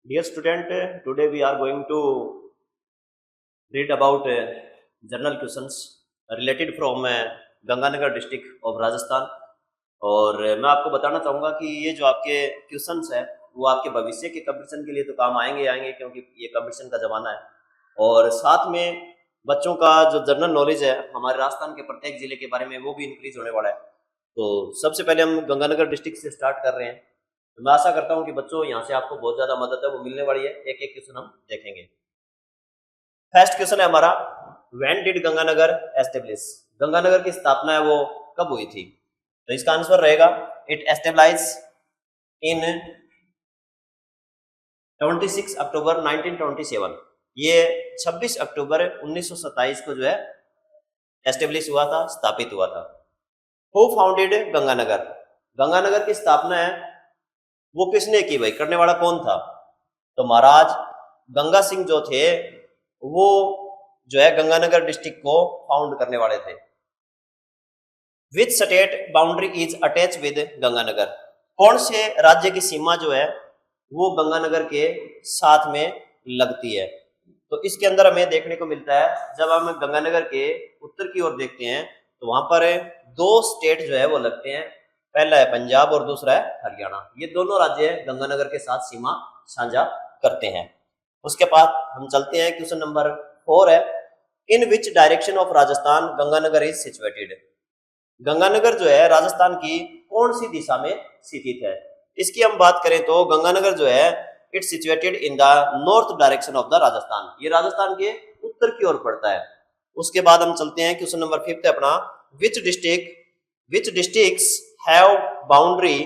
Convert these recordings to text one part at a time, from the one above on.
Dear student, today we are going to read about journal questions related from Ganganagar district of Rajasthan. और मैं आपको बताना चाहूँगा कि ये जो आपके क्वेश्चंस है वो आपके भविष्य के कंपटीशन के लिए तो काम आएंगे आएंगे, क्योंकि ये कंपटीशन का ज़माना है। और साथ में बच्चों का जो जनरल नॉलेज है हमारे राजस्थान के प्रत्येक जिले के बारे में वो भी इंक्रीज होने वाला है। तो सबसे पहले हम गंगानगर डिस्ट्रिक्ट से स्टार्ट कर रहे हैं। तो मैं आशा करता हूँ कि बच्चों यहाँ से आपको बहुत ज़्यादा मदद है वो मिलने वाली है। एक एक क्वेश्चन हम देखेंगे। फर्स्ट क्वेश्चन है हमारा, when did Ganganagar establish? Ganganagar की स्थापना है वो कब हुई थी? तो इसका आंसर रहेगा इट एस्टेब्लाइज इन 26 अक्टूबर 1927। ये 26 अक्टूबर 1927 को जो है एस्टेब्लिश हुआ था, स्थापित हुआ था। Who founded Ganganagar? गंगानगर की स्थापना है वो किसने की भाई, करने वाला कौन था? तो महाराज गंगा सिंह जो थे वो जो है गंगानगर डिस्ट्रिक्ट को फाउंड करने वाले थे। Which state boundary is attach with Ganganagar? कौन से राज्य की सीमा जो है वो गंगानगर के साथ में लगती है? तो इसके अंदर हमें देखने को मिलता है, जब हम गंगानगर के उत्तर की ओर देखते हैं तो वहां पर दो स्टेट जो है वो लगते हैं। पहला है पंजाब और दूसरा है हरियाणा। ये दोनों राज्य गंगानगर के साथ सीमा साझा करते हैं। उसके बाद हम चलते हैं, क्वेश्चन नंबर 4 है, in which direction of Rajasthan Ganganagar is situated? Ganganagar जो है राजस्थान की कौन सी दिशा में स्थित है? इसकी हम बात करें तो गंगानगर जो है it's situated in the north direction of the Rajasthan. ये राजस्थान के उत्तर की ओर पड़ता है। उसके बाद हम चलते हैं, क्वेश्चन नंबर 5 है अपना, which districts have boundary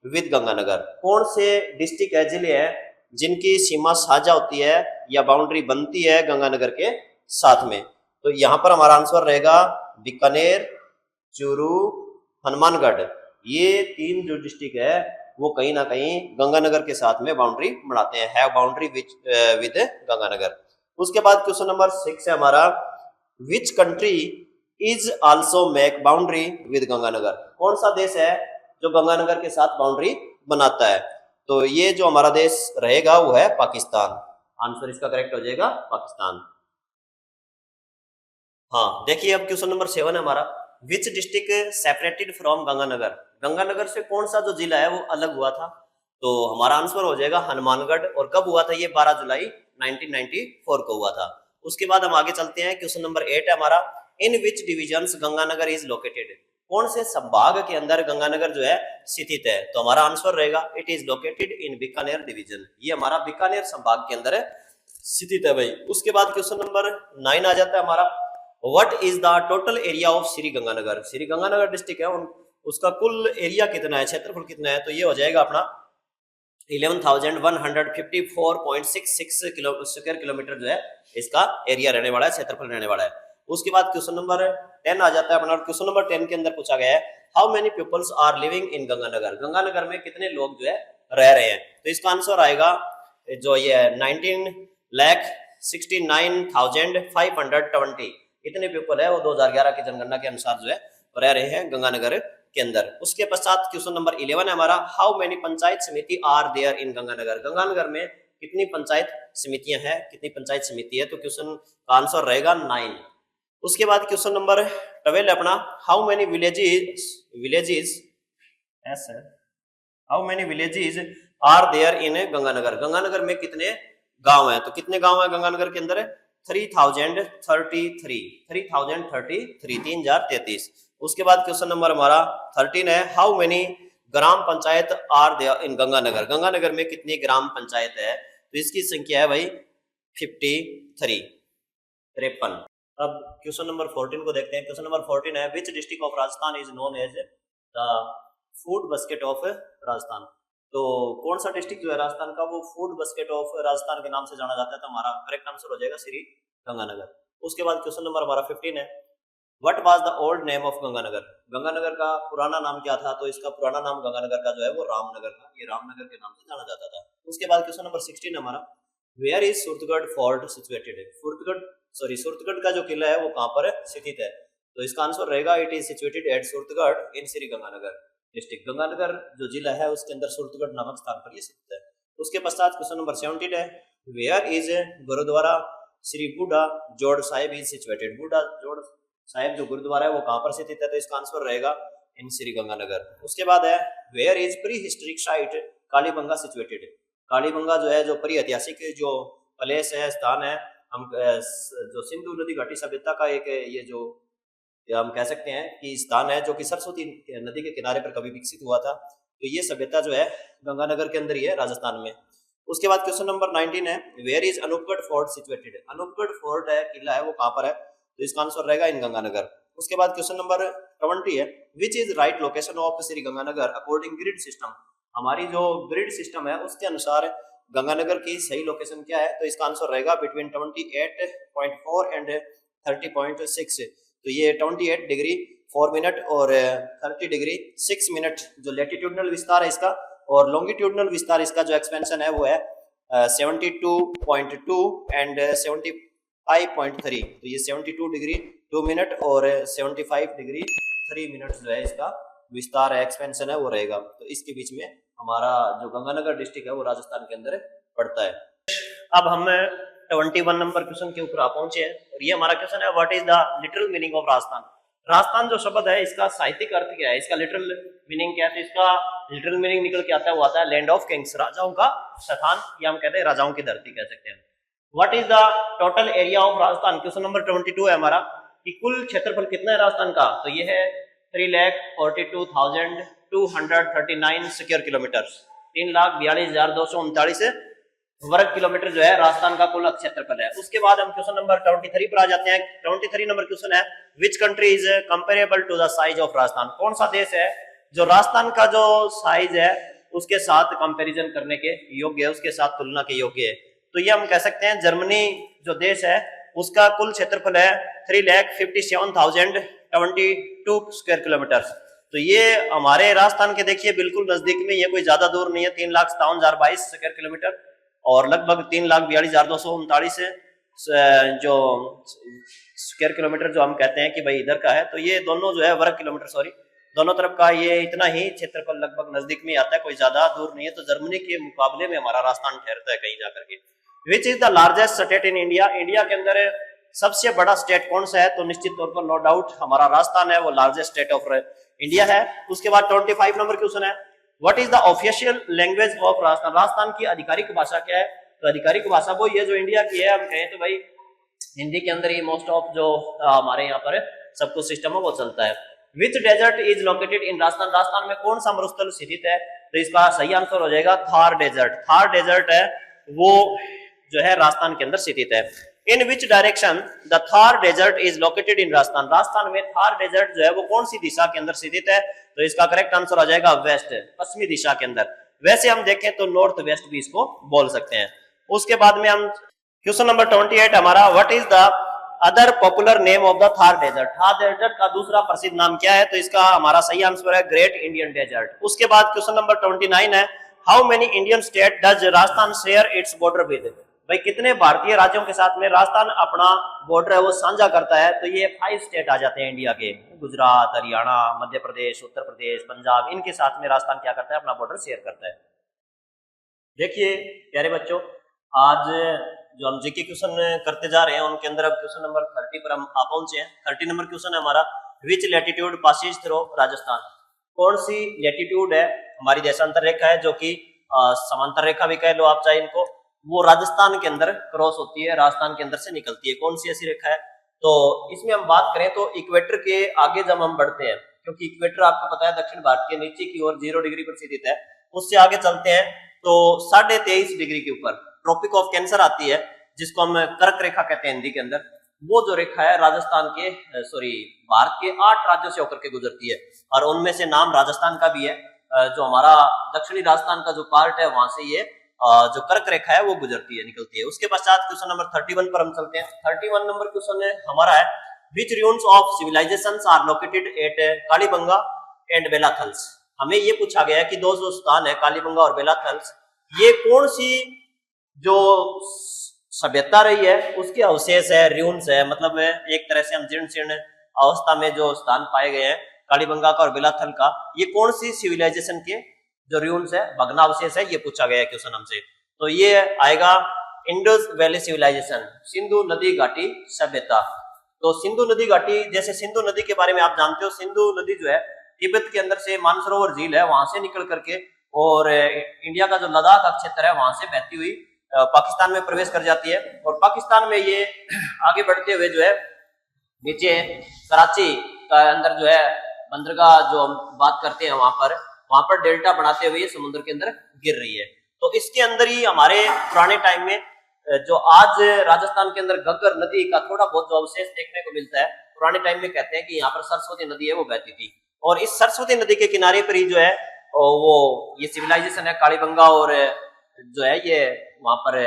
with Ganganagar? कौन से डिस्ट्रिक्ट है, जिले हैं जिनकी सीमा साझा होती है या बाउंड्री बनती है गंगानगर के साथ में? तो यहाँ पर हमारा आंसर रहेगा बीकानेर, चूरू, हनुमानगढ़। ये तीन जो डिस्ट्रिक्ट है वो कहीं ना कहीं गंगानगर के साथ में बाउंड्री बनाते हैं, हैव बाउंड्री विद गंगानगर। उसके बाद क्वेश्चन नंबर 6 है हमारा, विच country is also make boundary with Ganganagar? कौन सा देश है जो गंगानगर के साथ बाउंड्री बनाता है? तो ये जो हमारा देश रहेगा वो है पाकिस्तान। आंसर इसका करेक्ट हो जाएगा पाकिस्तान। हाँ, देखिए अब क्वेश्चन नंबर 7 है हमारा, which district separated from Ganganagar? Ganganagar से कौन सा जो जिला है वो अलग हुआ था? तो हमारा आंसर हो जाएगा हनुमानगढ़। और कब हुआ था? ये 12 जुलाई 1994 को हुआ था। उसके बाद हम आगे चलते हैं, क्वेश्चन नंबर 8 है हमारा, इन विच डिविजन्स गंगानगर इज लोकेटेड? कौन से संभाग के अंदर गंगानगर जो है स्थित है? तो हमारा आंसर रहेगा it is located in Bikaner division. ये हमारा बीकानेर संभाग के अंदर स्थित है भाई। उसके बाद क्वेश्चन नंबर 9 आ जाता है हमारा, what is the total area of Shri Ganganagar? Shri Ganganagar district है उसका कुल एरिया कितना है, क्षेत्रफल कितना है? तो ये हो जाएगा अपना 11,154.66 स्क्वायर किलोमीटर जो है इसका एरिया रहने वाला है, क्षेत्रफल रहने वाला है। उसके बाद क्वेश्चन नंबर 10 आ जाता है अपना। क्वेश्चन नंबर 10 के अंदर पूछा गया है, how many peoples are living in Ganganagar? Ganganagar में कितने लोग जो है रह रहे हैं? तो इसका आंसर आएगा जो ये 19,69,520। इतने पीपल है वो 2011 की जनगणना के अनुसार जो है रह रहे हैं गंगानगर के अंदर। उसके पश्चात क्वेश्चन नंबर 11 है हमारा, how many panchayat samiti are there in Ganganagar? Ganganagar में कितनी पंचायत समितियां हैं, कितनी पंचायत समिति है? तो क्वेश्चन का आंसर रहेगा 9। उसके बाद क्वेश्चन नंबर 12 अपना, हाउ मेनी विलेजेस ऐसा how many villages are there in Ganganagar? Ganganagar में कितने गांव हैं? तो कितने गांव हैं गंगानगर के अंदर? 3033 3033। उसके बाद क्वेश्चन नंबर हमारा 13 है, how many gram panchayat are there in Ganganagar? Ganganagar में कितनी ग्राम पंचायत है? तो इसकी संख्या है भाई 53। अब क्वेश्चन नंबर 14 को देखते हैं। क्वेश्चन नंबर 14 है, which district of Rajasthan is known as the food basket of Rajasthan? तो कौन सा डिस्ट्रिक्ट जो है राजस्थान का वो फूड बास्केट ऑफ राजस्थान के नाम से जाना जाता है? तो हमारा करेक्ट आंसर हो जाएगा श्री गंगानगर। उसके बाद क्वेश्चन नंबर हमारा 15 है, what was the old name of Ganganagar? Ganganagar का पुराना नाम क्या था? तो इसका पुराना नाम गंगानगर का जो है वो रामनगर था। ये रामनगर के नाम से जाना जाता था। उसके बाद क्वेश्चन नंबर 16 हमारा, where is Suratgarh fort situated? Suratgarh का जो किला है वो कहां पर स्थित है? तो इसका आंसर रहेगा it is situated at Suratgarh in Shri Ganganagar district. Ganganagar जो जिला है उसके अंदर सुरतगढ़ नामक स्थान पर ये स्थित है। उसके पश्चात क्वेश्चन नंबर 17 है, वेयर इज गुरुद्वारा श्री बूढ़ा जोड़ साहिब इज सिचुएटेड। बूढ़ा जोड़ साहिब जो गुरुद्वारा है वो कहाँ पर स्थित है, तो इसका आंसर रहेगा इन श्री गंगानगर। उसके बाद है, where is prehistoric site Kalibangan situated. Kalibangan जो है, जो प्री ऐतिहासिक जो प्लेस है, स्थान है, हम जो सिंधु नदी घाटी सभ्यता का एक ये जो हम कह सकते हैं कि स्थान है जो कि सरस्वती नदी के किनारे पर कभी विकसित हुआ था, तो ये सभ्यता जो है गंगानगर के अंदर ही है, राजस्थान में। उसके बाद क्वेश्चन नंबर 19 है, where is Anupgarh fort situated. Anupgarh fort है, किला है, वो कहाँ पर है, तो इसका आंसर रहेगा इन गंगानगर। उसके बाद क्वेश्चन नंबर 20 है, which is right location of Shri Ganganagar according grid system. हमारी जो ग्रिड सिस्टम है उसके अनुसार गंगानगर की सही लोकेशन क्या है, तो इसका आंसर रहेगा बिटवीन 28.4 एंड 30.6। तो ये 28 डिग्री 4 मिनट और 30 डिग्री 6 मिनट जो लैटिट्यूडनल विस्तार है इसका, और लॉन्गिट्यूडनल विस्तार इसका जो एक्सपेंशन है वो है 72.2 एंड 75.3। तो ये 72 डिग्री 2 मिनट और 75 डिग्री 3 मिनट जो है इसका विस्तार है, एक्सपेंशन है, वो रहेगा। तो इसके बीच में हमारा जो गंगानगर डिस्ट्रिक्ट है वो राजस्थान के अंदर पड़ता है। अब हम 21 नंबर क्वेश्चन के ऊपर आप पहुंचे हैं, और ये हमारा क्वेश्चन है, what is the literal meaning of Rajasthan. Rajasthan जो शब्द है इसका साहित्यिक अर्थ क्या है, इसका लिटरल मीनिंग क्या है, तो इसका लिटरल मीनिंग निकल के आता है, वो आता है लैंड ऑफ किंग्स, राजाओं का स्थान, या हम कहते हैं राजाओं की धरती कह सकते हैं। What is the total area of Rajasthan, question number 22 है हमारा, कि कुल क्षेत्रफल कितना है राजस्थान का, तो ये है 3,42,239 स्क्वायर किलोमीटर, 3,42,239 वर्ग किलोमीटर जो है राजस्थान का कुल क्षेत्रफल है। उसके बाद हम क्वेश्चन नंबर 23 पर आ जाते हैं। 23 नंबर क्वेश्चन है, which country is comparable to the size of Rajasthan. कौन सा देश है जो राजस्थान का जो साइज है उसके साथ कंपैरिजन करने के योग्य है, उसके साथ तुलना के योग्य है, तो ये हम कह सकते हैं जर्मनी जो देश है उसका कुल क्षेत्रफल है 3,57,022 स्क्वायर किलोमीटर। तो ये हमारे राजस्थान के देखिए बिल्कुल नजदीक में, ये कोई ज्यादा दूर नहीं है, 3,57,022 स्क्वायर किलोमीटर और लगभग 3,42,239 जो स्क्वायर किलोमीटर जो हम कहते हैं कि भाई इधर का है, तो ये दोनों जो है वर्ग किलोमीटर, सॉरी, दोनों तरफ का ये इतना ही क्षेत्रफल लगभग नजदीक में आता है, कोई ज्यादा दूर नहीं है। तो जर्मनी के मुकाबले में हमारा राजस्थान ठहरता है कहीं जाकर के। विच is the largest state in India. India के अंदर सबसे बड़ा स्टेट कौन सा है, तो निश्चित तौर पर नो डाउट हमारा राजस्थान है, वो लार्जेस्ट स्टेट ऑफ इंडिया है। उसके बाद 25 नंबर क्वेश्चन है, what is the official language of Rajasthan. Rajasthan की आधिकारिक भाषा क्या है, तो आधिकारिक भाषा वो ये जो इंडिया की है, हम कहें तो भाई हिंदी के अंदर ही मोस्ट ऑफ जो हमारे यहाँ पर सब कुछ सिस्टम है वो चलता है। Which desert is located in Rajasthan. Rajasthan में कौन सा मरुस्थल स्थित है, तो इसका सही आंसर हो जाएगा थार डेजर्ट। थार डेजर्ट है वो जो है राजस्थान के अंदर स्थित है। In which direction the Thar desert is located in Rajasthan. Rajasthan में थार डेजर्ट जो है वो कौन सी दिशा के अंदर स्थित है, तो इसका करेक्ट आंसर आ जाएगा वेस्ट, पश्चिमी दिशा के अंदर। वैसे हम देखें तो नॉर्थ वेस्ट भी इसको बोल सकते हैं। उसके बाद में हम क्वेश्चन नंबर 28 हमारा, what is the other popular name of the Thar desert. Thar desert का दूसरा प्रसिद्ध नाम क्या है, तो इसका हमारा सही आंसर है ग्रेट इंडियन डेजर्ट। उसके बाद क्वेश्चन नंबर 29 है, how many Indian state does Rajasthan share its border with. भाई कितने भारतीय राज्यों के साथ में राजस्थान अपना बॉर्डर है वो साझा करता है, तो ये 5 स्टेट आ जाते हैं इंडिया के, गुजरात, हरियाणा, मध्य प्रदेश, उत्तर प्रदेश, पंजाब, इनके साथ में राजस्थान क्या करता है, अपना बॉर्डर शेयर करता है। देखिए प्यारे बच्चों, आज जो हम जीके क्वेश्चन करते जा रहे हैं उनके अंदर अब क्वेश्चन नंबर 30 पर हम आ पहुंचे हैं। 30 नंबर क्वेश्चन है हमारा, विच लैटिट्यूड पासेज थ्रू राजस्थान। कौन सी लैटिट्यूड है हमारी देशांतर रेखा है, जो कि समांतर रेखा भी कह लो आप चाहे इनको, वो राजस्थान के अंदर क्रॉस होती है, राजस्थान के अंदर से निकलती है। कौन सी ऐसी रेखा है, तो इसमें हम बात करें तो इक्वेटर के आगे जब हम बढ़ते हैं, क्योंकि इक्वेटर आपको पता है दक्षिण भारत के नीचे की ओर 0 डिग्री पर स्थित है, उससे आगे चलते हैं तो 23.5 डिग्री के ऊपर ट्रॉपिक ऑफ कैंसर आती है, जिसको हम कर्क रेखा कहते हैं हिंदी के अंदर। वो जो रेखा है राजस्थान के भारत के 8 राज्यों से होकर के गुजरती है, और उनमें से नाम राजस्थान का भी है। जो हमारा दक्षिणी राजस्थान का जो पार्ट है वहां से ये जो कर्क रेखा है वो गुजरती है, निकलती है। उसके पश्चात क्वेश्चन नंबर 31 पर हम चलते हैं। 31 नंबर क्वेश्चन है हमारा है, which ruins of civilisations are located at Kalibanga and Balathals. हमें ये पूछा गया है कि दो जो स्थान है कालीबंगा और बेलाथल्स, ये कौन सी जो सभ्यता रही है उसके अवशेष है, रूइंस है, मतलब एक तरह से हम जीर्ण शीर्ण अवस्था में जो स्थान पाए गए हैं कालीबंगा का और बेलाथल का, ये कौन सी सिविलाइजेशन के जो र्यून्स है, भग्नावशेष है, ये पूछा गया है क्वेश्चन हमसे। तो ये आएगा इंडस वैली सिविलाइजेशन, सिंधु नदी घाटी सभ्यता। तो सिंधु नदी घाटी, जैसे सिंधु नदी के बारे में आप जानते हो, सिंधु नदी जो है तिब्बत के अंदर से मानसरोवर झील है वहां से निकल करके और इंडिया का जो लद्दाख का क्षेत्र है वहां से बहती हुई पाकिस्तान में प्रवेश कर जाती है। और पाकिस्तान में ये आगे बढ़ते हुए जो है नीचे कराची का अंदर जो है बंदरगाह जो हम बात करते हैं वहां पर डेल्टा बनाते हुए समुद्र के अंदर गिर रही है। तो इसके अंदर ही हमारे पुराने टाइम में जो आज राजस्थान के अंदर घग्गर नदी का थोड़ा बहुत जो अवशेष देखने को मिलता है, पुराने टाइम में कहते हैं कि यहाँ पर सरस्वती नदी है वो बहती थी और इस सरस्वती नदी के किनारे पर ही जो है वो ये सिविलाइजेशन है कालीबंगा और जो है ये वहां पर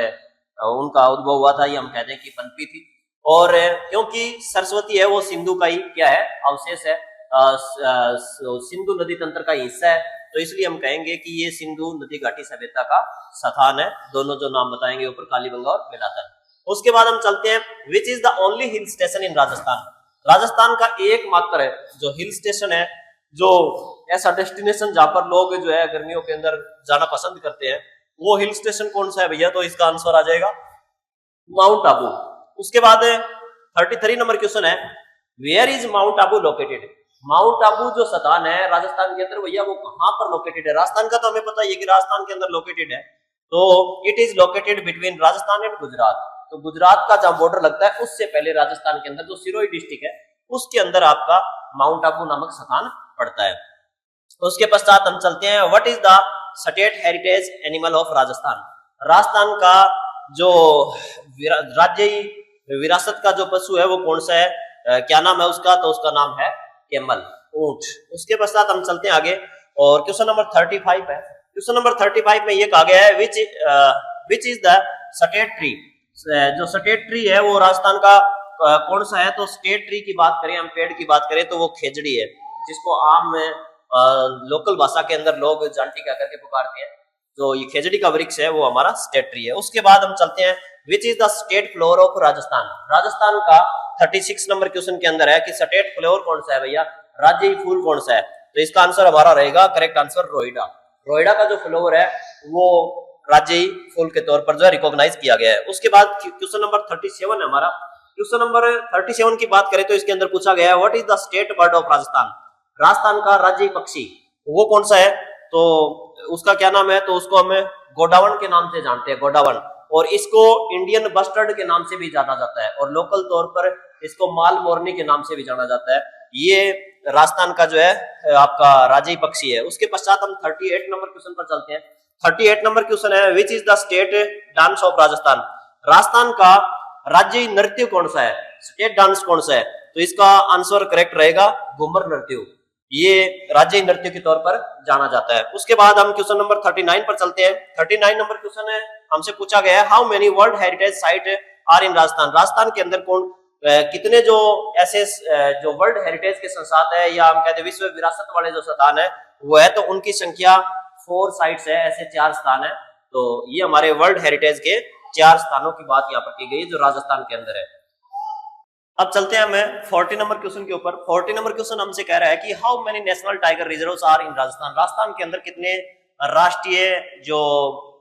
उनका उद्भव हुआ था, ये हम कहते हैं कि पनपी थी। और क्योंकि सरस्वती है वो सिंधु का ही क्या है अवशेष है, सिंधु नदी तंत्र का हिस्सा है, तो इसलिए हम कहेंगे कि ये सिंधु नदी घाटी सभ्यता का स्थान है। दोनों जो नाम बताएंगे ऊपर कालीबंगा और बेलातर। उसके बाद हम चलते हैं विच is the only hill station इन राजस्थान। राजस्थान का एकमात्र जो हिल स्टेशन है, जो ऐसा डेस्टिनेशन जहां पर लोग जो है गर्मियों के अंदर जाना पसंद करते हैं, वो हिल स्टेशन कौन सा है भैया? तो इसका आंसर आ जाएगा माउंट आबू। उसके बाद 33 नंबर क्वेश्चन है where is mount Abu located. Mount Abu जो स्थान है राजस्थान के अंदर भैया वो कहां पर लोकेटेड है? राजस्थान का तो हमें पता है कि राजस्थान के अंदर लोकेटेड है, तो it is located between Rajasthan and Gujarat. तो गुजरात का जहां बॉर्डर लगता है उससे पहले राजस्थान के अंदर जो सिरोही डिस्ट्रिक्ट है उसके अंदर आपका माउंट आबू नामक स्थान पड़ता है। उसके पश्चात हम चलते हैं what is the state heritage animal of Rajasthan. Rajasthan का जो राज्य विरासत का जो पशु है वो कौन सा है, क्या नाम है उसका? तो उसका नाम है कैमल, ऊंट। उसके पश्चात हम चलते हैं आगे और क्वेश्चन नंबर 35 है। क्वेश्चन नंबर 35 में ये कहा गया है विच इज द स्टेट ट्री। जो स्टेट ट्री है वो राजस्थान का कौन सा है? तो स्टेट ट्री की बात करें, हम पेड़ की बात करें तो वो खेजड़ी है, जिसको आम लोकल भाषा के अंदर लोग जांटी कह करके पुकारते हैं। तो ये खेजड़ी का वृक्ष है वो हमारा स्टेट ट्री है। उसके बाद हम चलते हैं विच is the state floor of Rajasthan. Rajasthan का 36 नंबर क्वेश्चन के अंदर है कि स्टेट फ्लोर कौन सा है भैया, राज्य फूल कौन सा है? तो इसका आंसर हमारा रहेगा करेक्ट आंसर रोहिडा। रोहिडा का जो फ्लोर है वो राज्य फूल के तौर पर जो है रिकॉग्नाइज किया गया है। उसके बाद क्वेश्चन नंबर 37 है हमारा। क्वेश्चन नंबर 37 की बात करें तो इसके अंदर पूछा गया है what is the state bird of Rajasthan. Rajasthan का राज्य पक्षी वो कौन सा है? तो उसका क्या नाम है? तो उसको हमें गोडावन के नाम से जानते हैं, गोडावन। और इसको इंडियन बस्टर्ड के नाम से भी जाना जाता है और लोकल तौर पर इसको माल मोरनी के नाम से भी जाना जाता है। ये राजस्थान का जो है आपका राज्य पक्षी है। उसके पश्चात हम 38 नंबर क्वेश्चन पर चलते हैं। 38 नंबर क्वेश्चन है विच is the state dance of Rajasthan. Rajasthan का राज्य नृत्य कौन सा है, स्टेट डांस कौन सा है? तो इसका आंसर करेक्ट रहेगा घूमर नृत्य, ये राज्य नृत्य के तौर पर जाना जाता है। उसके बाद हम क्वेश्चन नंबर 39 पर चलते हैं। 39 नंबर क्वेश्चन है, हमसे पूछा गया है how many world heritage site are in Rajasthan. Rajasthan के अंदर कितने जो ऐसे जो वर्ल्ड हेरिटेज के संस्थान है या हम कहते हैं विश्व विरासत वाले जो स्थान है वो है, तो उनकी संख्या 4 साइट्स है, ऐसे 4 स्थान है। तो ये हमारे वर्ल्ड हेरिटेज के 4 स्थानों की बात यहाँ पर की गई जो राजस्थान के अंदर है। अब चलते हैं हमें 40 नंबर क्वेश्चन के ऊपर। 40 नंबर क्वेश्चन हमसे कह रहा है कि how many national tiger reserves are in Rajasthan. Rajasthan के अंदर कितने राष्ट्रीय जो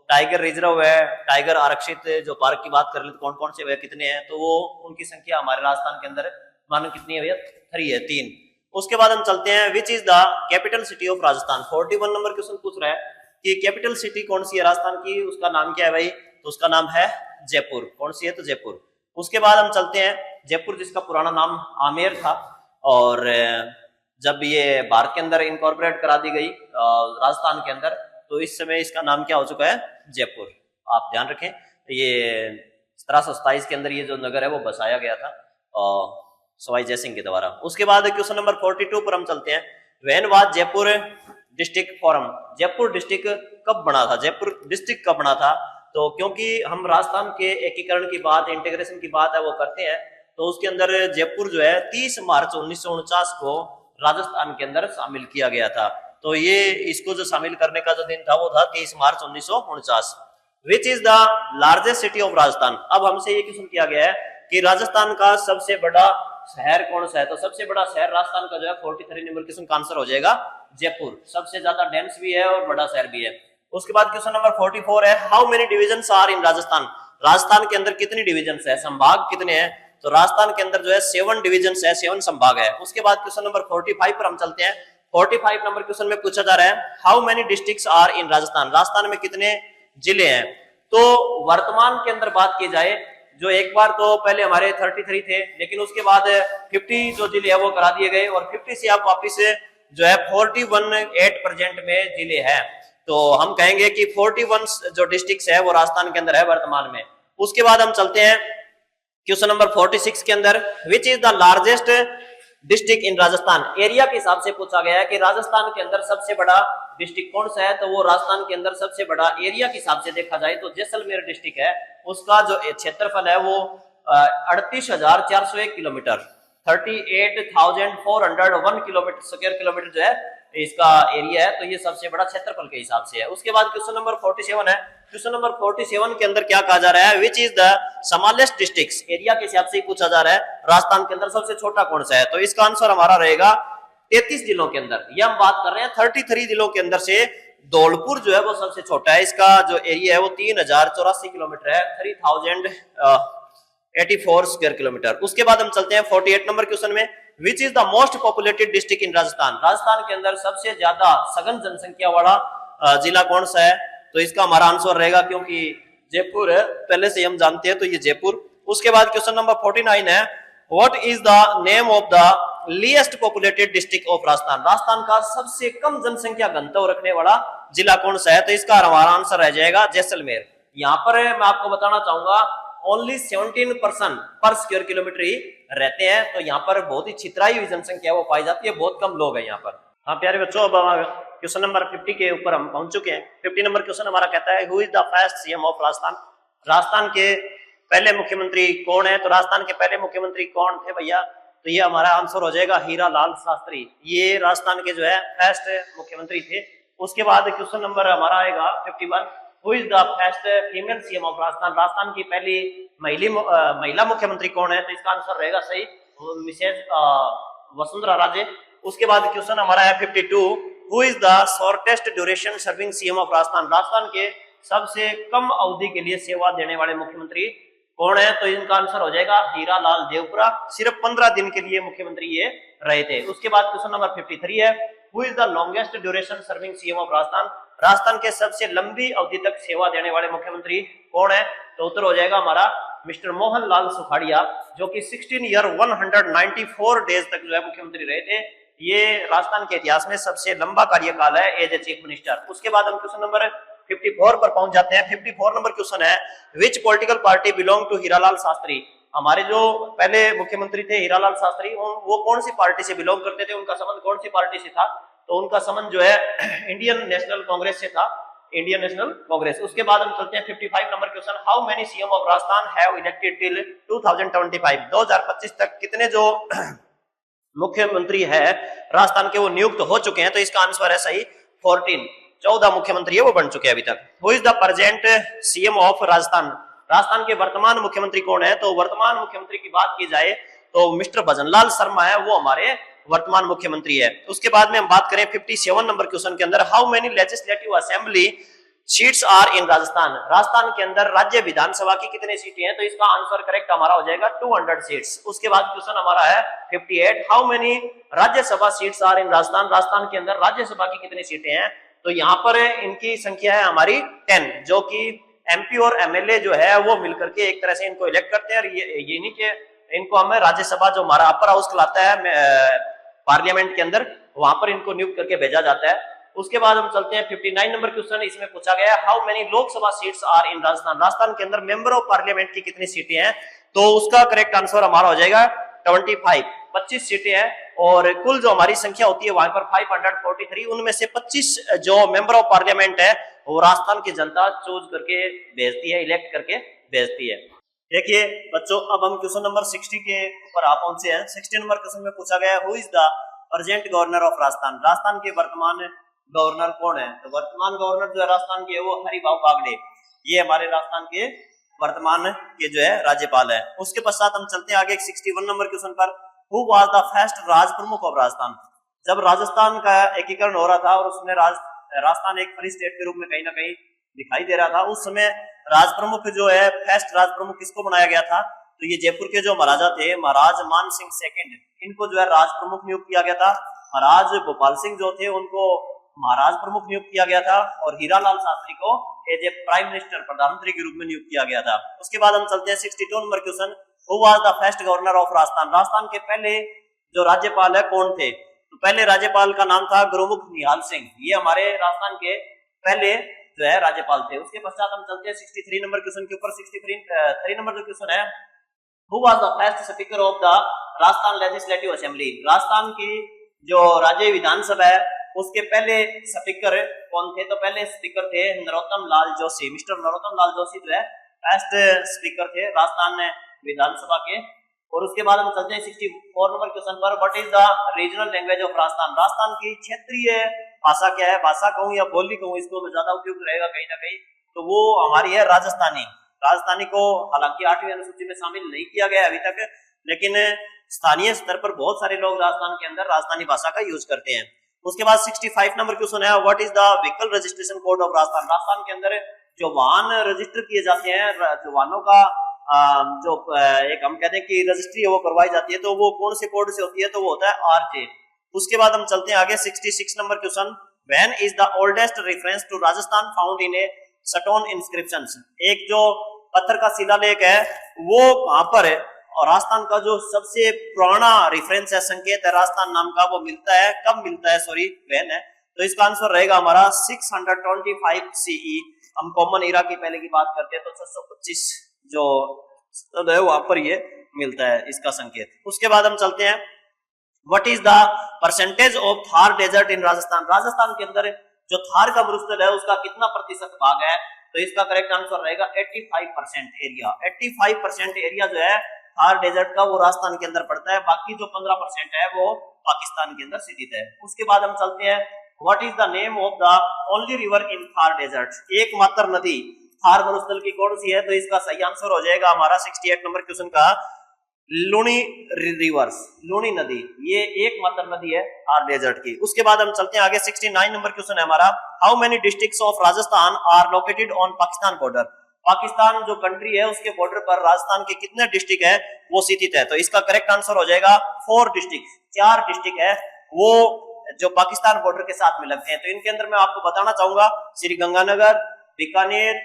टाइगर रिजर्व है, टाइगर आरक्षित जो पार्क की बात कर ले तो कौन कौन से वे कितने हैं? तो वो उनकी संख्या हमारे राजस्थान के अंदर मानो कितनी है भैया? 3 है, 3। उसके बाद हम चलते हैं विच is the capital city of Rajasthan. 41 number question पूछ रहा है कि कैपिटल सिटी कौन सी है राजस्थान की, उसका नाम क्या है भाई? तो उसका नाम है जयपुर। कौन सी है? तो जयपुर। उसके बाद हम चलते हैं जयपुर, जिसका पुराना नाम आमेर था और जब ये भारत के अंदर इनकॉर्पोरेट करा दी गई राजस्थान के अंदर, तो इस समय इसका नाम क्या हो चुका है? जयपुर। आप ध्यान रखें, ये 1727 के अंदर ये जो नगर है वो बसाया गया था सवाई जयसिंह के द्वारा। उसके बाद क्वेश्चन नंबर 42 पर हम चलते हैं। When was Jaipur district form. Jaipur district कब बना था? जयपुर डिस्ट्रिक्ट कब बना था? तो क्योंकि हम राजस्थान के एकीकरण की बात, इंटीग्रेशन की बात है वो करते हैं, तो उसके अंदर जयपुर जो है 30 मार्च 1949 को राजस्थान के अंदर शामिल किया गया था। तो ये इसको जो शामिल करने का जो दिन था वो था 30 मार्च 1949। विच is the largest city of Rajasthan. अब हमसे ये क्वेश्चन किया गया है कि राजस्थान का सबसे बड़ा शहर कौन सा है, तो सबसे बड़ा शहर राजस्थान का जो है 43 नंबर क्वेश्चन का आंसर हो जाएगा जयपुर। सबसे ज्यादा डेंस भी है और बड़ा शहर भी है। उसके बाद क्वेश्चन नंबर 44 है, how many divisions are in Rajasthan. Rajasthan के अंदर कितनी डिविजन्स है, संभाग कितने हैं, तो राजस्थान के अंदर जो है 7 डिविजन्स है, 7 संभाग है। उसके बाद क्वेश्चन नंबर 45 पर हम चलते हैं। 45 नंबर क्वेश्चन में पूछा जा रहा है, how many districts are in Rajasthan. Rajasthan में कितने जिले हैं। तो वर्तमान के अंदर बात की जाए, जो एक बार तो पहले हमारे 33 थे, लेकिन उसके बाद 50 जो जिले है वो करा दिए गए, और 50 से आप वापिस जो है 41 प्रेजेंट में जिले हैं। तो हम कहेंगे कि 41 जो डिस्ट्रिक्ट है वो राजस्थान के अंदर है वर्तमान में। उसके बाद हम चलते हैं क्वेश्चन नंबर 46 के अंदर, विच is the largest district in Rajasthan. Area के हिसाब से पूछा गया है कि राजस्थान के अंदर सबसे बड़ा डिस्ट्रिक्ट कौन सा है, तो वो राजस्थान के अंदर सबसे बड़ा एरिया के हिसाब से देखा जाए तो जैसलमेर डिस्ट्रिक्ट है। उसका जो क्षेत्रफल है वो 38,401 किलोमीटर, 38,401 किलोमीटर स्क्वायर किलोमीटर जो है इसका एरिया है। तो ये सबसे बड़ा क्षेत्रफल के हिसाब से है। उसके बाद क्वेश्चन नंबर 47 है। क्वेश्चन नंबर 47 के अंदर क्या कहा जा रहा है, विच is the smallest district. Area के हिसाब से पूछा जा रहा है राजस्थान के अंदर सबसे छोटा कौन सा है, तो इसका आंसर हमारा रहेगा 33 जिलों के अंदर। ये हम बात कर रहे हैं 33 जिलों के अंदर से धौलपुर जो है वो सबसे छोटा है। इसका जो एरिया है वो 3084 किलोमीटर है, 3084 स्क्वायर किलोमीटर। उसके बाद हम चलते हैं 48 नंबर क्वेश्चन में, विच is the most populated district in Rajasthan. Rajasthan के अंदर सबसे ज्यादा सघन जनसंख्या वाला जिला कौन सा है, तो इसका हमारा आंसर रहेगा, क्योंकि जयपुर है पहले से हम जानते हैं, तो ये जयपुर। उसके बाद क्वेश्चन नंबर 49 है, what is the name of the least populated district of Rajasthan. Rajasthan का सबसे कम जनसंख्या घनत्व रखने वाला जिला कौन सा है, तो इसका हमारा आंसर रह जाएगा जैसलमेर। यहाँ पर मैं आपको बताना चाहूंगा ओनली 17% पर स्क्वायर किलोमीटर ही रहते हैं, तो यहाँ पर बहुत ही छितराई हुई जनसंख्या वो पाई जाती है, बहुत कम लोग हैं यहाँ पर। हाँ प्यारे बच्चों, अब क्वेश्चन नंबर 50 के ऊपर हम पहुंच चुके हैं। 50 नंबर क्वेश्चन हमारा कहता है, who is the first CM of Rajasthan. Rajasthan के पहले मुख्यमंत्री कौन है, तो राजस्थान के पहले मुख्यमंत्री कौन थे भैया, तो ये हमारा आंसर हो जाएगा हीरालाल शास्त्री। ये राजस्थान के जो है फर्स्ट मुख्यमंत्री थे। उसके बाद क्वेश्चन नंबर हमारा आएगा 51, who is the first female CM of Rajasthan. Rajasthan की पहली महिला मुख्यमंत्री कौन है, तो इसका आंसर रहेगा सही मिसेज वसुंधरा राजे। उसके बाद क्वेश्चन हमारा है 52, who is the shortest duration serving CM of Rajasthan. Rajasthan के सबसे कम अवधि के लिए सेवा देने वाले मुख्यमंत्री कौन है, तो इनका आंसर हो जाएगा हीरालाल देवपुरा। सिर्फ 15 दिन के लिए मुख्यमंत्री ये रहे थे। उसके बाद क्वेश्चन नंबर 53 है, who is the longest duration serving CM of Rajasthan. Rajasthan के सबसे लंबी अवधि तक सेवा देने वाले मुख्यमंत्री कौन है, तो उत्तर हो जाएगा हमारा मिस्टर मोहन लाल सुखाड़िया, जो कि 16 ईयर 194 डेज तक जो है मुख्यमंत्री रहे थे। ये राजस्थान के इतिहास में सबसे लंबा कार्यकाल है एज ए चीफ मिनिस्टर। उसके बाद हम क्वेश्चन नंबर 54 पर पहुंच जाते हैं। 54 नंबर क्वेश्चन है, which political party belong to Hiralal Shastri. हमारे जो पहले मुख्यमंत्री थे हीरालाल शास्त्री, वो कौन सी पार्टी से बिलोंग करते थे, उनका संबंध कौन सी पार्टी से था, तो उनका संबंध जो है इंडियन नेशनल कांग्रेस से था, इंडियन नेशनल कांग्रेस। उसके बाद हम चलते हैं 55 number question, how many CM of Rajasthan have elected till 2025। 2025 तक कितने जो मुख्यमंत्री है राजस्थान के वो नियुक्त हो चुके हैं, तो इसका आंसर है सही 14 मुख्यमंत्री है वो बन चुके हैं अभी तक। Who is the present CM of Rajasthan. Rajasthan के वर्तमान मुख्यमंत्री कौन है, तो वर्तमान मुख्यमंत्री की बात की जाए तो मिस्टर भजनलाल शर्मा है, वो हमारे वर्तमान मुख्यमंत्री है। उसके बाद में हम बात करें 57 नंबर क्वेश्चन के अंदर, how many legislative assembly seats are in Rajasthan. Rajasthan के अंदर राज्य विधानसभा की कितनी सीटें हैं, तो इसका आंसर करेक्ट हमारा हो जाएगा 200 सीट्स। उसके बाद क्वेश्चन हमारा है 58, how many Rajya Sabha seats are in Rajasthan. Rajasthan के अंदर राज्यसभा की कितनी सीटें हैं, तो यहाँ पर इनकी संख्या है हमारी 10, जो कि एमपी और एमएलए जो है वो मिलकर के एक तरह से इनको इलेक्ट करते हैं, और ये नहीं कि इनको हमें राज्यसभा जो हमारा अपर हाउस कहलाता है पार्लियामेंट के अंदर, वहां पर इनको नियुक्त करके भेजा जाता है। उसके बाद हम चलते हैं 59 नंबर क्वेश्चन, इसमें पूछा गया है, how many Lok Sabha seats are in Rajasthan. Rajasthan के अंदर मेंबर ऑफ पार्लियामेंट की कितनी सीटें हैं, तो उसका करेक्ट आंसर हमारा हो जाएगा 25 सीटें हैं, और कुल जो हमारी संख्या होती है वहां पर 543, उनमें से 25 जो मेंबर ऑफ पार्लियामेंट है वो राजस्थान की जनता चूज करके भेजती है, इलेक्ट करके भेजती है। देखिए बच्चों, अब हम क्वेश्चन नंबर 60 के ऊपर आ पहुंचे हैं। 60 नंबर क्वेश्चन में पूछा गया, who is the present governor of Rajasthan. Rajasthan के वर्तमान गवर्नर कौन है, तो वर्तमान गवर्नर जो है राजस्थान के वो हरिभाऊ बागड़े, ये हमारे राजस्थान के वर्तमान के जो है राज्यपाल है। उसके पश्चात हम चलते हैं आगे 61 नंबर क्वेश्चन पर, हु वाज द फर्स्ट राज प्रमुख ऑफ राजस्थान। जब राजस्थान का एकीकरण हो रहा था और उसमें राजस्थान एक फ्री स्टेट के रूप में कहीं ना कहीं दिखाई दे रहा था, उस समय राज प्रमुख जो है, फर्स्ट राज प्रमुख किसको बनाया गया था? तो ये जयपुर के जो महाराजा थे, महाराज मान सिंह सेकंड, इनको जो है राज प्रमुख नियुक्त किया गया था। महाराज भोपाल सिंह जो थे उनको महाराज प्रमुख नियुक्त किया गया था और हीरालाल शास्त्री को एज ए प्राइम मिनिस्टर, प्रधानमंत्री के रूप में नियुक्त किया गया था। उसके बाद हम चलते हैं 62 number question, who was the first governor of Rajasthan. Rajasthan के पहले जो राज्यपाल है कौन थे? तो पहले राज्यपाल का नाम था गुरुमुख निहाल सिंह, ये हमारे राजस्थान के पहले जो है राज्यपाल थे। उसके पश्चात हम चलते हैं 63 नंबर क्वेश्चन के ऊपर। 63 नंबर जो क्वेश्चन है, who was the first speaker of the Rajasthan legislative assembly. Rajasthan की जो राज्य विधानसभा है उसके पहले स्पीकर कौन थे? तो पहले स्पीकर थे नरोत्तम लाल जोशी। मिस्टर नरोत्तम लाल जोशी जो है फर्स्ट स्पीकर थे राजस्थान विधानसभा के। और उसके बाद हम चलते हैं 64 नंबर क्वेश्चन पर, what is the regional language of Rajasthan. Rajasthan की क्षेत्रीय भाषा क्या है? भाषा कहूं या बोली कहूं, इसको में ज्यादा उपयुक्त रहेगा कहीं ना कहीं, तो वो हमारी है राजस्थानी। राजस्थानी को हालांकि 8वीं अनुसूची में शामिल नहीं किया गया अभी तक, लेकिन स्थानीय स्तर पर बहुत सारे लोग राजस्थान के अंदर राजस्थानी भाषा का यूज करते हैं। उसके बाद 65 नंबर क्वेश्चन है, what is the vehicle registration code of Rajasthan. Rajasthan के अंदर जो वाहन रजिस्टर किए जाते हैं, जो वाहनों का जो एक हम कहते हैं कि रजिस्ट्री है वो करवाई जाती है, तो वो कौन से कोड से होती है? तो वो होता है आरजे। उसके बाद हम चलते हैं आगे 66 number question, when is the oldest reference to Rajasthan found in a stone inscriptions. एक जो पत्थर का शिलालेख है वो कहां पर है? और राजस्थान का जो सबसे पुराना रेफरेंस है, संकेत है राजस्थान नाम का, वो मिलता है कब मिलता है? सॉरी वैन है। तो इसका आंसर रहेगा हमारा 625 सीई। हम कॉमन इरा की पहले की बात करते हैं तो 625 जो है वहां पर ये मिलता है इसका संकेत। उसके बाद हम चलते हैं, what is the percentage of Thar desert in Rajasthan. Rajasthan के अंदर जो थार का मरुस्थल है उसका कितना प्रतिशत भाग है? तो इसका करेक्ट आंसर रहेगा 85% एरिया। 85% एरिया जो है थार डेजर्ट का वो राजस्थान के अंदर पड़ता है, बाकी जो 15% है वो पाकिस्तान के अंदर स्थित है। उसके बाद हम चलते हैं, what is the name of the only river in Thar desert. एकमात्र नदी थार मरुस्थल की कौन सी है? तो इसका सही आंसर हो जाएगा हमारा 68 नंबर क्वेश्चन का लूनी रिवर्स, लूनी नदी, ये एकमात्र नदी है थार डेजर्ट की। उसके बाद हम चलते हैं आगे 69 नंबर क्वेश्चन है हमारा, how many districts of Rajasthan are located on Pakistan border. Pakistan जो कंट्री है उसके बॉर्डर पर राजस्थान के कितने डिस्ट्रिक्ट है वो स्थित है? तो इसका करेक्ट आंसर हो जाएगा 4 डिस्ट्रिक्ट। 4 डिस्ट्रिक्ट है वो जो पाकिस्तान बॉर्डर के साथ में लगते हैं। तो इनके अंदर मैं आपको बताना चाहूंगा श्री गंगानगर, बीकानेर,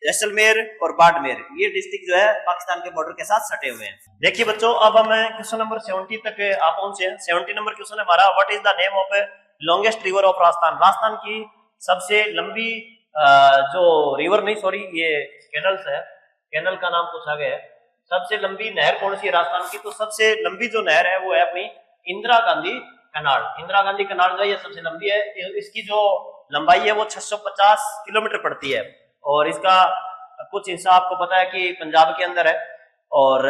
जैसलमेर और बाड़मेर, ये डिस्ट्रिक्ट जो है पाकिस्तान के बॉर्डर के साथ सटे हुए हैं। देखिए बच्चों, अब हम क्वेश्चन नंबर 70 तक आप पहुंचे हैं। 70 नंबर क्वेश्चन है हमारा, what is the name of longest river of Rajasthan. Rajasthan की सबसे लंबी जो रिवर नहीं सॉरी ये कैनल्स है, कैनल का नाम पूछा गया है। सबसे लंबी नहर कौन सी है राजस्थान की? तो सबसे लंबी जो नहर है वो है अपनी इंदिरा गांधी कनाल। इंदिरा गांधी कनाल जो है ये सबसे लंबी है। इसकी जो लंबाई है वो 650 किलोमीटर पड़ती है और इसका कुछ हिस्सा आपको पता है कि पंजाब के अंदर है। और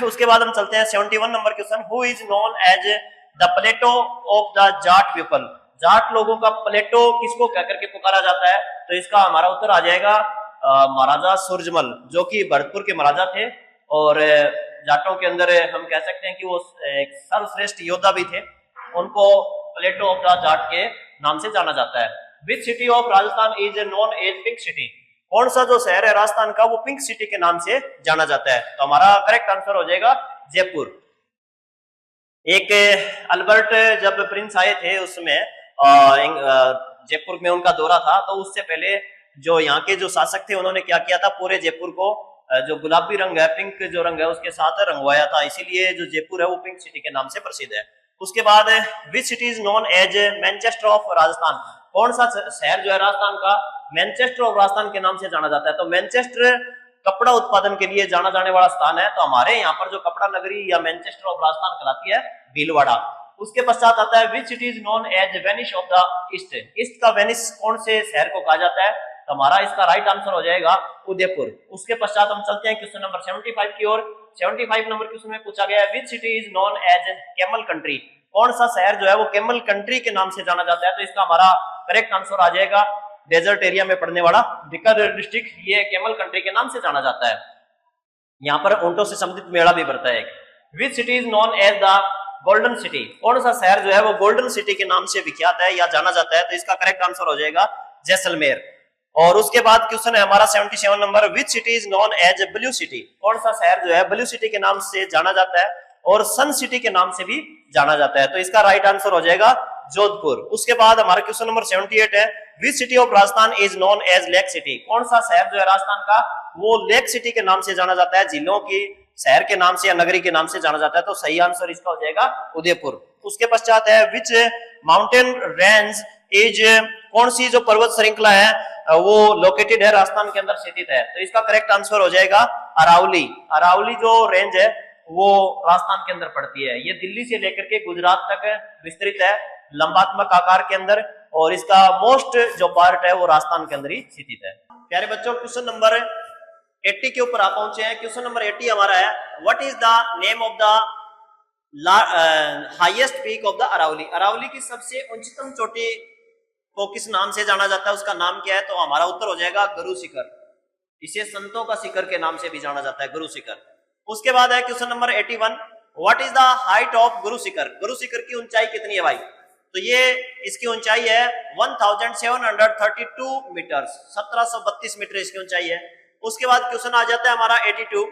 उसके बाद हम चलते हैं 71 number question, who is known as the plateau of the Jat people. Jat लोगों का प्लेटो किसको कहकर के पुकारा जाता है? तो इसका हमारा उत्तर आ जाएगा महाराजा सूरजमल, जो कि भरतपुर के महाराजा थे और जाटों के अंदर हम कह सकते हैं कि वो एक सर्वश्रेष्ठ योद्धा भी थे। उनको प्लेटो ऑफ द जाट के नाम से जाना जाता है। Which city of Rajasthan is known as pink city. कौन सा जो शहर है राजस्थान का वो पिंक सिटी के नाम से जाना जाता है? तो हमारा करेक्ट आंसर हो जाएगा जयपुर। एक अल्बर्ट जब प्रिंस आए थे उसमें जयपुर में उनका दौरा था, तो उससे पहले जो यहाँ के जो शासक थे उन्होंने क्या किया था, पूरे जयपुर को जो गुलाबी रंग है, पिंक जो रंग है उसके साथ रंगवाया था, इसीलिए जो जयपुर है वो पिंक सिटी के नाम से प्रसिद्ध है। उसके बाद which city is known as Manchester of Rajasthan. कौन सा शहर जो है राजस्थान का मैनचेस्टर ऑफ राजस्थान के नाम से जाना जाता है? तो मैनचेस्टर कपड़ा उत्पादन के लिए जाना जाने वाला स्थान है। तो हमारे यहाँ पर जो कपड़ा नगरी या मैनचेस्टर ऑफ राजस्थान कहलाती है भीलवाड़ा। उसके पश्चात आता है which city is known as Venice of the east. East का वेनिस कौन से शहर को कहा जाता है? तो हमारा इसका राइट आंसर हो जाएगा उदयपुर। उसके पश्चात हम चलते हैं क्वेश्चन नंबर 75 की ओर। 75 नंबर क्वेश्चन में पूछा गया है which city is known as camel country. कौन सा शहर जो है वो कैमल कंट्री के नाम से जाना जाता है? तो इसका हमारा करेक्ट आंसर आ जाएगा डेजर्ट एरिया में पड़ने वाला बीकानेर डिस्ट्रिक्ट, ये कैमल कंट्री के नाम से जाना जाता है। यहाँ पर ऊंटों से संबंधित मेला भी बढ़ता है। Which city is known as the golden city. कौन सा शहर जो है वो गोल्डन सिटी के नाम से विख्यात है या जाना जाता है? तो इसका करेक्ट आंसर हो जाएगा जैसलमेर। और उसके बाद क्वेश्चन है हमारा 77 number, which city is known as blue city? कौन सा शहर जो है ब्लू सिटी के नाम से जाना जाता है और सन सिटी के नाम से भी जाना जाता है? तो इसका राइट आंसर हो जाएगा जोधपुर। उसके बाद हमारा क्वेश्चन नंबर 78 है, which city of Rajasthan is known as lake city? कौन सा शहर जो है राजस्थान का वो लेक सिटी के नाम से जाना जाता है, झीलों की शहर के नाम से या नगरी के नाम से जाना जाता है? तो सही आंसर इसका हो जाएगा उदयपुर। उसके पश्चात है, विच माउंटेन रेंज इज, कौन सी जो पर्वत श्रृंखला है वो लोकेटेड है राजस्थान के अंदर स्थित है? तो इसका करेक्ट आंसर हो जाएगा अरावली। अरावली जो रेंज है वो राजस्थान के अंदर पड़ती है। ये दिल्ली से लेकर के गुजरात तक विस्तृत है लंबात्मक आकार के अंदर, और इसका मोस्ट जो पार्ट है वो राजस्थान के अंदर ही स्थित है। प्यारे बच्चों, क्वेश्चन नंबर 80 के ऊपर आप पहुंचे हैं। क्वेश्चन नंबर 80 हमारा है, what is the name of the highest peak of the Aravalli? Aravalli की सबसे उच्चतम चोटी को किस नाम से जाना जाता है, उसका नाम क्या है? तो हमारा उत्तर हो जाएगा गुरु शिखर। इसे संतों का शिखर के नाम से भी जाना जाता है, गुरु शिखर। उसके बाद है question number 81, what is the height of Guru Shikhar? Guru Shikhar की ऊंचाई कितनी है भाई? तो ये इसकी ऊंचाई है 1732 मीटर, 1732 मीटर इसकी ऊंचाई है। उसके बाद क्वेश्चन आ जाता है हमारा 82,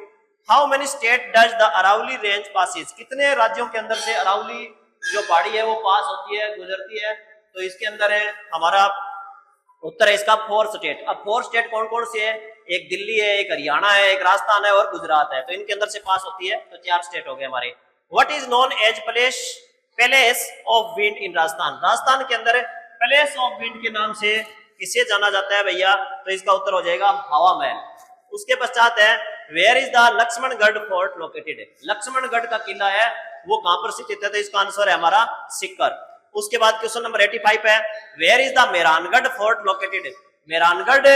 how many state does the Aravalli range passes? कितने राज्यों के अंदर से अरावली जो पहाड़ी है वो पास होती है, गुजरती है? तो इसके अंदर है हमारा उत्तर है इसका 4 स्टेट। अब 4 स्टेट कौन कौन से है? एक दिल्ली है, एक हरियाणा है, एक राजस्थान है और गुजरात है। तो इनके अंदर से पास होती है, तो 4 स्टेट हो गए हमारे। What is known as palace of wind in Rajasthan? Rajasthan के अंदर पैलेस ऑफ विंड के नाम से किसे जाना जाता है भैया? तो इसका उत्तर हो जाएगा हवा महल। उसके पश्चात है, where is the Laxmangarh fort located? Laxmangarh का किला है वो कहां पर स्थित है? तो इसका आंसर है हमारा सीकर। उसके बाद क्वेश्चन नंबर 85 है, where is the Mehrangarh fort located? Mehrangarh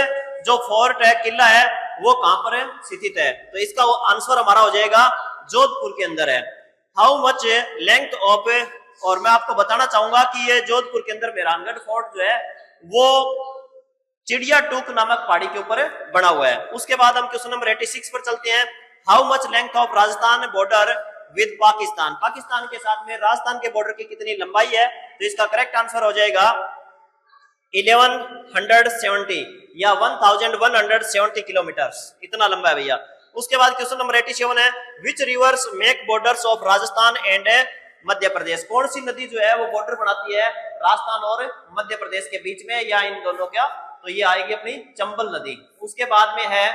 जो फोर्ट है, किला है, वो कहां पर स्थित है? तो इसका आंसर हमारा हो जाएगा जोधपुर के अंदर है। हाउ मच लेंथ ऑफ, और मैं आपको बताना चाहूंगा कि ये जोधपुर के अंदर मेहरानगढ़ फोर्ट जो है वो चिड़िया टूक नामक पहाड़ी के ऊपर बना हुआ है। उसके बाद हम क्वेश्चन नंबर 86 पर चलते हैं, how much length of Rajasthan border with Pakistan? Pakistan के साथ में राजस्थान के बॉर्डर की कितनी लंबाई है? तो इसका करेक्ट आंसर हो जाएगा 1170 या 1170 किलोमीटर, इतना लंबा है भैया। उसके बाद क्वेश्चन नंबर 87 है, which rivers make borders of Rajasthan and Madhya Pradesh? कौन सी नदी जो है वो बॉर्डर बनाती है राजस्थान और मध्य प्रदेश के बीच में या इन दोनों का? तो ये आएगी अपनी चंबल नदी। उसके बाद में है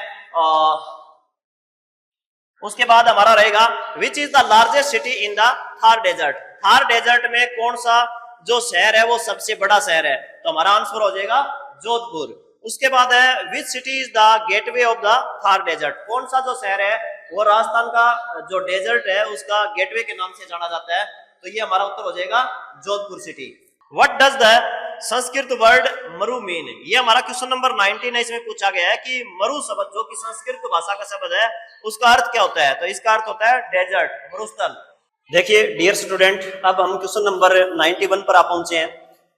उसके बाद हमारा रहेगा, which is the largest city in the Thar desert? Thar desert में कौन सा जो शहर है वो सबसे बड़ा शहर है? तो हमारा आंसर हो जाएगा जोधपुर। उसके बाद है, which city is the gateway of the Thar desert? कौन सा जो शहर है वो राजस्थान का जो डेजर्ट है उसका गेटवे के नाम से जाना जाता है? तो ये हमारा उत्तर हो जाएगा Jodhpur city. What does the Sanskrit word Maru mean? ये हमारा क्वेश्चन नंबर 19 है, इसमें पूछा गया है कि मरु शब्द जो कि संस्कृत भाषा का शब्द है उसका अर्थ क्या होता है? तो इसका अर्थ होता है डेजर्ट, मरुस्थल। देखिए डियर स्टूडेंट, अब हम क्वेश्चन नंबर 91 पर आप पहुंचे हैं।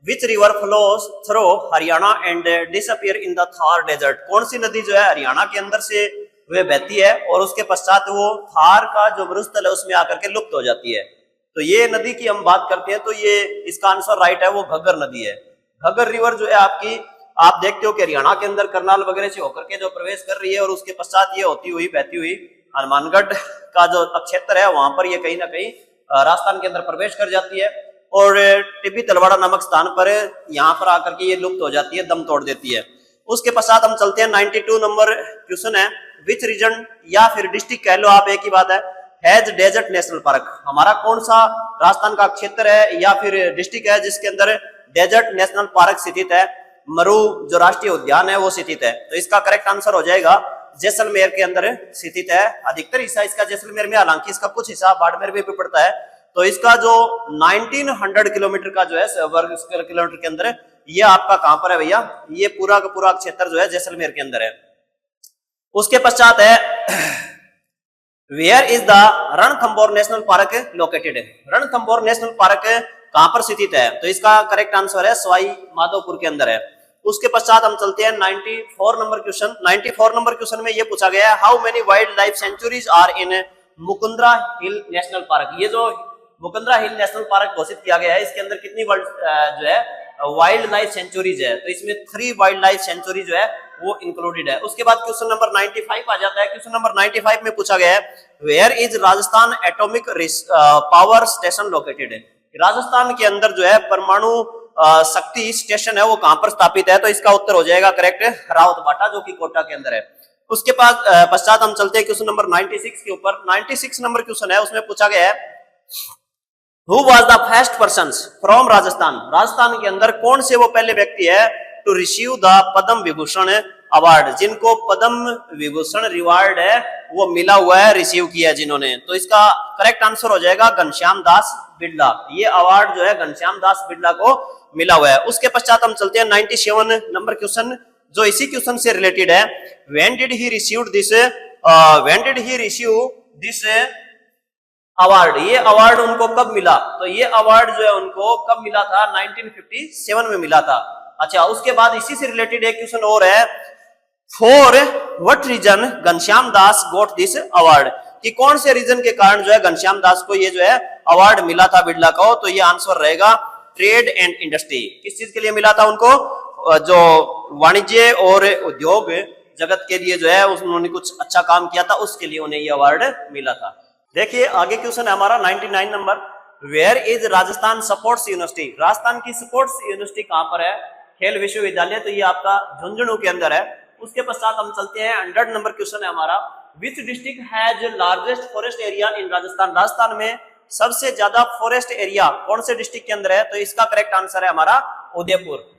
Which river flows through Haryana and disappear in the Thar desert? कौन सी नदी जो है हरियाणा के अंदर से वह बहती है और उसके पश्चात वो थार का जो मरुस्थल है उसमें आकर के लुप्त हो जाती है? तो ये नदी की हम बात करते हैं तो ये इसका आंसर राइट है, वो घग्गर नदी है। घग्गर रिवर जो है आपकी, आप देखते हो कि हरियाणा के अंदर करनाल वगैरह से होकर के जो प्रवेश कर रही है और उसके पश्चात ये होती हुई बहती हुई हनुमानगढ़ का जो क्षेत्र है वहां पर ये कहीं ना कहीं राजस्थान के अंदर प्रवेश कर जाती है और टिब्बी तलवाड़ा नामक स्थान पर यहाँ पर आकर के ये लुप्त हो जाती है, दम तोड़ देती है। उसके पश्चात हम चलते हैं 92 नंबर क्वेश्चन है, विच रीजन या फिर डिस्ट्रिक्ट कह लो आप, एक ही बात है, हैज डेजर्ट नेशनल पार्क? हमारा कौन सा राजस्थान का क्षेत्र है या फिर डिस्ट्रिक्ट है जिसके अंदर डेजर्ट नेशनल पार्क स्थित है? मरु जो राष्ट्रीय उद्यान है वो स्थित है। तो इसका करेक्ट आंसर हो जाएगा जैसलमेर के अंदर स्थित है। अधिकतर हिस्सा इसका जैसलमेर में, हालांकि इसका कुछ हिस्सा बाड़मेर में भी पड़ता है। तो इसका जो 1900 किलोमीटर का जो है वर्ग किलोमीटर के अंदर, ये आपका कहां पर है भैया? ये पूरा का पूरा क्षेत्र जो है जैसलमेर के अंदर है। उसके पश्चात है, where is the Ranthambore national park located? Ranthambore national park कहां पर स्थित है? तो इसका करेक्ट आंसर है सवाई माधोपुर के अंदर है। उसके पश्चात हम चलते हैं 94 नंबर क्वेश्चन। 94 नंबर क्वेश्चन में यह पूछा गया है, how many wildlife sanctuaries are in Mukundra hill national park? ये जो मुकंदरा हिल नेशनल पार्क घोषित किया गया है। इसके अंदर कितनी जो है वाइल्ड लाइफ सेंचुरीज है, तो इसमें 3 वाइल्ड लाइफ सेंचुरी जो है वो इंक्लूडेड है। उसके बाद क्वेश्चन नंबर 95 आ जाता है। क्वेश्चन नंबर 95 में पूछा गया है where is Rajasthan atomic power station located. Rajasthan के अंदर जो है परमाणु शक्ति स्टेशन है वो कहां पर स्थापित है, तो इसका उत्तर हो जाएगा करेक्ट रावतबाटा, जो कि कोटा के अंदर है। उसके बाद पश्चात हम चलते हैं क्वेश्चन नंबर 96 के ऊपर। 96 नंबर क्वेश्चन है, उसमें पूछा गया है Who was the first persons from Rajasthan. Rajasthan के अंदर कौन से वो पहले व्यक्ति है to receive the Padma Vibhushan award, जिनको पद्म विभूषण रिवार्ड है वो मिला हुआ है, रिसीव किया है जिन्होंने, तो इसका करेक्ट आंसर हो जाएगा घनश्याम दास बिड़ला। ये अवार्ड जो है घनश्याम दास बिड़ला को मिला हुआ है। उसके पश्चात हम चलते हैं 97 नंबर क्वेश्चन, जो इसी क्वेश्चन से रिलेटेड है। When did he receive this award, ये अवार्ड उनको कब मिला, तो ये अवार्ड जो है उनको कब मिला था 1957 में मिला था। अच्छा, उसके बाद इसी से रिलेटेड एक क्वेश्चन और है for what reason Ghanshyam Das got this award, कि कौन से रीजन के कारण जो है घनश्याम दास को ये जो है अवार्ड मिला था बिड़ला को, तो ये आंसर रहेगा ट्रेड एंड इंडस्ट्री। किस चीज के लिए मिला था उनको, जो वाणिज्य और उद्योग जगत के लिए जो है उन्होंने कुछ अच्छा काम किया था, उसके लिए उन्हें ये अवार्ड मिला था। देखिए आगे क्वेश्चन है हमारा 99 number, where is Rajasthan sports university. Rajasthan की स्पोर्ट्स यूनिवर्सिटी कहां पर है, खेल विश्वविद्यालय, तो ये आपका झुंझुनू के अंदर है। उसके पश्चात हम चलते हैं 100 नंबर क्वेश्चन है हमारा, which district has largest forest area in Rajasthan. Rajasthan में सबसे ज्यादा फॉरेस्ट एरिया कौन से डिस्ट्रिक्ट के अंदर है, तो इसका करेक्ट आंसर है हमारा उदयपुर।